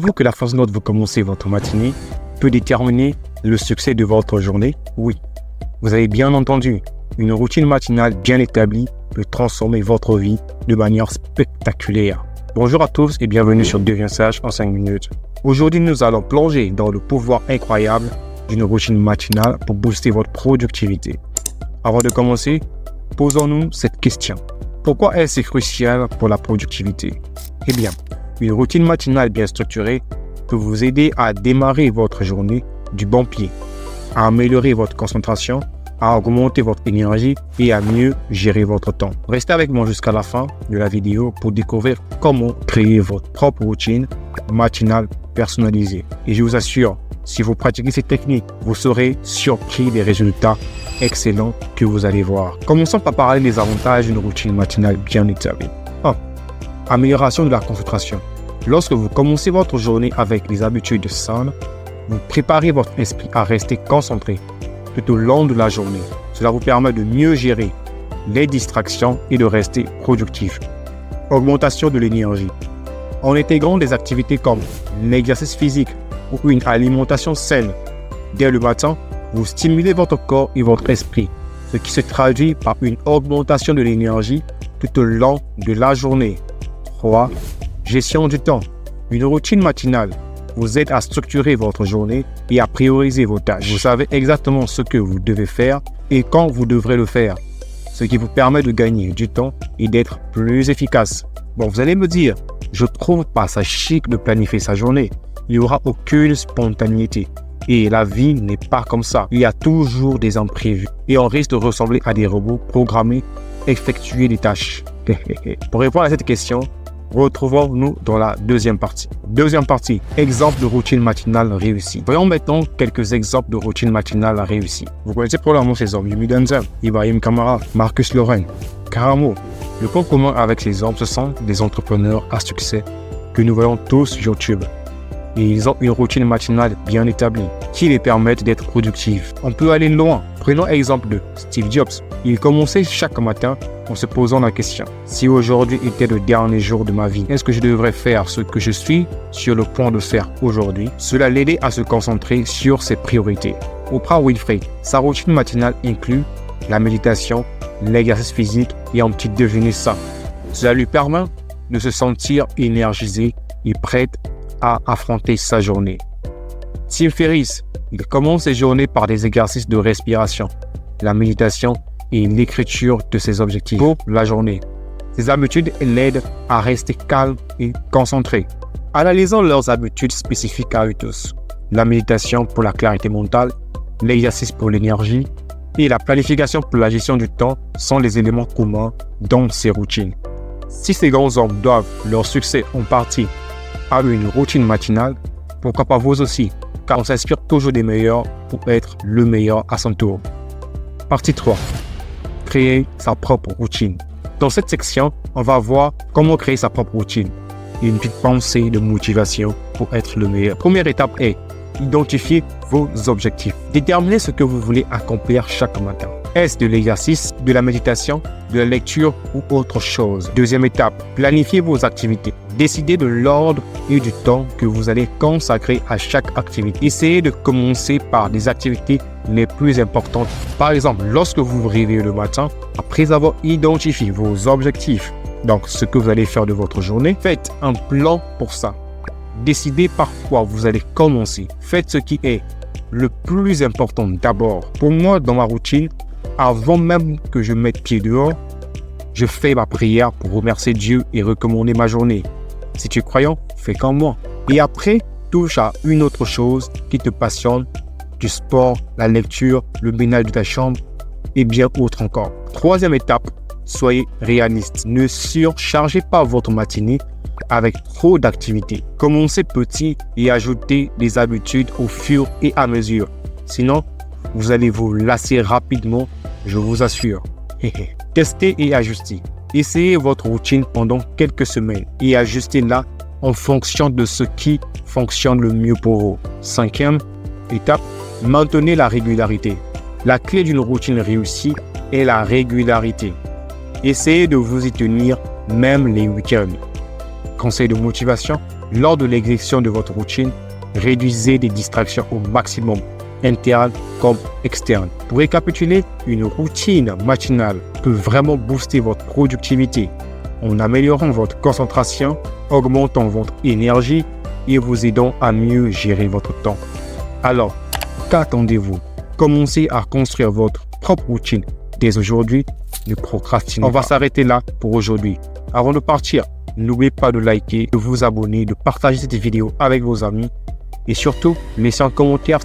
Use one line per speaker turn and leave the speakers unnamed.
Savez-vous que la façon dont vous commencez votre matinée peut déterminer le succès de votre journée? Oui, vous avez bien entendu, une routine matinale bien établie peut transformer votre vie de manière spectaculaire. Bonjour à tous et bienvenue sur Deviens Sage en 5 minutes. Aujourd'hui, nous allons plonger dans le pouvoir incroyable d'une routine matinale pour booster votre productivité. Avant de commencer, posons-nous cette question. Pourquoi est-ce crucial pour la productivité? Eh bien, une routine matinale bien structurée peut vous aider à démarrer votre journée du bon pied, à améliorer votre concentration, à augmenter votre énergie et à mieux gérer votre temps. Restez avec moi jusqu'à la fin de la vidéo pour découvrir comment créer votre propre routine matinale personnalisée. Et je vous assure, si vous pratiquez ces techniques, vous serez surpris des résultats excellents que vous allez voir. Commençons par parler des avantages d'une routine matinale bien établie. 1. Amélioration de la concentration. Lorsque vous commencez votre journée avec des habitudes saines, vous préparez votre esprit à rester concentré tout au long de la journée. Cela vous permet de mieux gérer les distractions et de rester productif. Augmentation de l'énergie. En intégrant des activités comme l'exercice physique ou une alimentation saine dès le matin, vous stimulez votre corps et votre esprit, ce qui se traduit par une augmentation de l'énergie tout au long de la journée. 3. Gestion du temps. Une routine matinale vous aide à structurer votre journée et à prioriser vos tâches. Vous savez exactement ce que vous devez faire et quand vous devrez le faire, ce qui vous permet de gagner du temps et d'être plus efficace. Bon, vous allez me dire, je trouve pas ça chic de planifier sa journée. Il n'y aura aucune spontanéité. Et la vie n'est pas comme ça. Il y a toujours des imprévus. Et on risque de ressembler à des robots programmés, effectuer des tâches. Pour répondre à cette question, retrouvons-nous dans la deuxième partie. Deuxième partie, exemple de routine matinale réussie. Voyons maintenant quelques exemples de routine matinale réussie. Vous connaissez probablement ces hommes, Yumi Denzel, Ibrahim Kamara, Marcus Lorraine, Karamo. Le point commun avec ces hommes, ce sont des entrepreneurs à succès que nous voyons tous sur YouTube. Et ils ont une routine matinale bien établie qui les permettent d'être productifs. On peut aller loin. Prenons l'exemple de Steve Jobs. Il commençait chaque matin en se posant la question: si aujourd'hui était le dernier jour de ma vie, est-ce que je devrais faire ce que je suis sur le point de faire aujourd'hui? Cela l'aidait à se concentrer sur ses priorités. Oprah Winfrey, sa routine matinale inclut la méditation, l'exercice physique et un petit déjeuner sain. Cela lui permet de se sentir énergisé et prête à affronter sa journée. Tim Ferriss, il commence ses journées par des exercices de respiration, la méditation et l'écriture de ses objectifs pour la journée. Ces habitudes l'aident à rester calme et concentré. Analysons leurs habitudes spécifiques à eux tous. La méditation pour la clarité mentale, l'exercice pour l'énergie et la planification pour la gestion du temps sont les éléments communs dans ces routines. Si ces grands hommes doivent leur succès en partie à une routine matinale, pourquoi pas vous aussi, car on s'inspire toujours des meilleurs pour être le meilleur à son tour. Partie 3. Créer sa propre routine. Dans cette section, on va voir comment créer sa propre routine et une petite pensée de motivation pour être le meilleur. Première étape est identifier vos objectifs. Déterminez ce que vous voulez accomplir chaque matin. Est-ce de l'exercice, de la méditation, de la lecture ou autre chose? Deuxième étape, planifiez vos activités. Décidez de l'ordre et du temps que vous allez consacrer à chaque activité. Essayez de commencer par des activités les plus importantes. Par exemple, lorsque vous vous réveillez le matin, après avoir identifié vos objectifs, donc ce que vous allez faire de votre journée, faites un plan pour ça. Décidez par quoi vous allez commencer. Faites ce qui est le plus important d'abord. Pour moi, dans ma routine, avant même que je mette pied dehors, je fais ma prière pour remercier Dieu et recommander ma journée. Si tu es croyant, fais comme moi. Et après, touche à une autre chose qui te passionne, du sport, la lecture, le ménage de ta chambre et bien autre encore. Troisième étape, soyez réaliste. Ne surchargez pas votre matinée avec trop d'activités. Commencez petit et ajoutez des habitudes au fur et à mesure. Sinon, vous allez vous lasser rapidement, je vous assure. Testez et ajustez. Essayez votre routine pendant quelques semaines et ajustez-la en fonction de ce qui fonctionne le mieux pour vous. Cinquième étape, maintenez la régularité. La clé d'une routine réussie est la régularité. Essayez de vous y tenir même les week-ends. Conseil de motivation, Lors de l'exécution de votre routine, réduisez les distractions au maximum, internes comme externes. Pour récapituler, une routine matinale peut vraiment booster votre productivité en améliorant votre concentration, augmentant votre énergie et vous aidant à mieux gérer votre temps. Alors, qu'attendez-vous? Commencez à construire votre propre routine dès aujourd'hui. Ne procrastinez pas. On va s'arrêter là pour aujourd'hui. Avant de partir, n'oubliez pas de liker, de vous abonner, de partager cette vidéo avec vos amis et surtout, laissez un commentaire